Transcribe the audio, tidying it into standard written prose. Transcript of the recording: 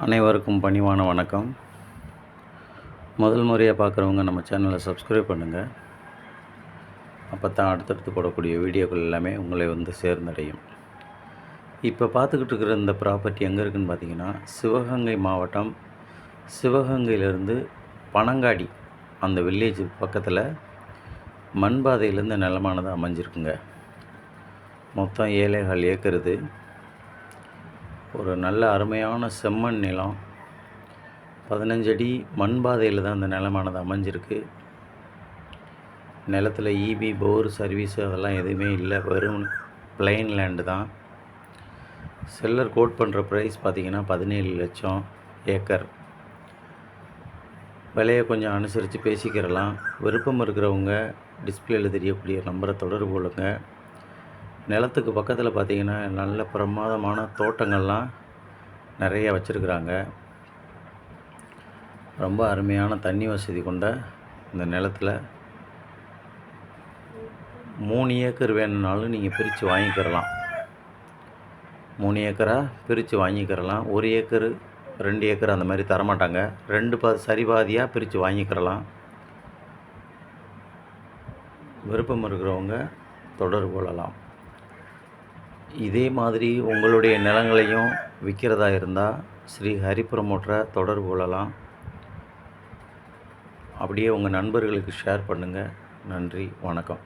அனைவருக்கும் பணிவான வணக்கம். முதல் முறையாக பார்க்குறவங்க நம்ம சேனலை சப்ஸ்கிரைப் பண்ணுங்கள். அப்போ தான் அடுத்தடுத்து போடக்கூடிய வீடியோக்கள் எல்லாமே உங்களை வந்து சேர்ந்தடையும். இப்போ பார்த்துக்கிட்டு இருக்கிற இந்த ப்ராப்பர்ட்டி எங்கே இருக்குதுன்னு பார்த்தீங்கன்னா, சிவகங்கை மாவட்டம், சிவகங்கையிலேருந்து பனங்காடி அந்த வில்லேஜ் பக்கத்தில் மண்பாதையிலேருந்து நிலமானது அமைஞ்சிருக்குங்க. மொத்தம் 7.25 ஏக்கர். இது ஒரு நல்ல அருமையான செம்மண் நிலம். 15 அடி மண்பாதையில் தான் அந்த நிலமானது அமைஞ்சிருக்கு. நிலத்தில் இபி போர் சர்வீஸு அதெல்லாம் எதுவுமே இல்லை, வெறும் பிளைன் லேண்டு தான். செல்லர் கோட் பண்ணுற ப்ரைஸ் பார்த்திங்கன்னா 17 லட்சம் ஏக்கர். விலையை கொஞ்சம் அனுசரித்து பேசிக்கிறலாம். விருப்பம் இருக்கிறவங்க டிஸ்பிளேயில் தெரியக்கூடிய நம்பரை தொடர்பு கொள்ளுங்க. நிலத்துக்கு பக்கத்தில் பார்த்திங்கன்னா நல்ல பிரமாதமான தோட்டங்கள்லாம் நிறைய வச்சுருக்குறாங்க. ரொம்ப அருமையான தண்ணி வசதி கொண்ட இந்த நிலத்தில் 3 ஏக்கர் வேணும்னாலும் நீங்கள் பிரித்து வாங்கிக்கிறலாம். 3 ஏக்கராக பிரித்து வாங்கிக்கிறலாம். 1 ஏக்கர் 2 ஏக்கர் அந்த மாதிரி தரமாட்டாங்க. 2 சரிபாதியாக பிரித்து வாங்கிக்கிறலாம். விருப்பம் இருக்கிறவங்க தொடர்பு கொள்ளலாம். இதே மாதிரி உங்களுடைய நிலங்களையும் விற்கிறதா இருந்தால் ஸ்ரீ ஹரி ப்ரமோட்டரை தொடர்பு கொள்ளலாம். அப்படியே உங்கள் நண்பர்களுக்கு ஷேர் பண்ணுங்கள். நன்றி, வணக்கம்.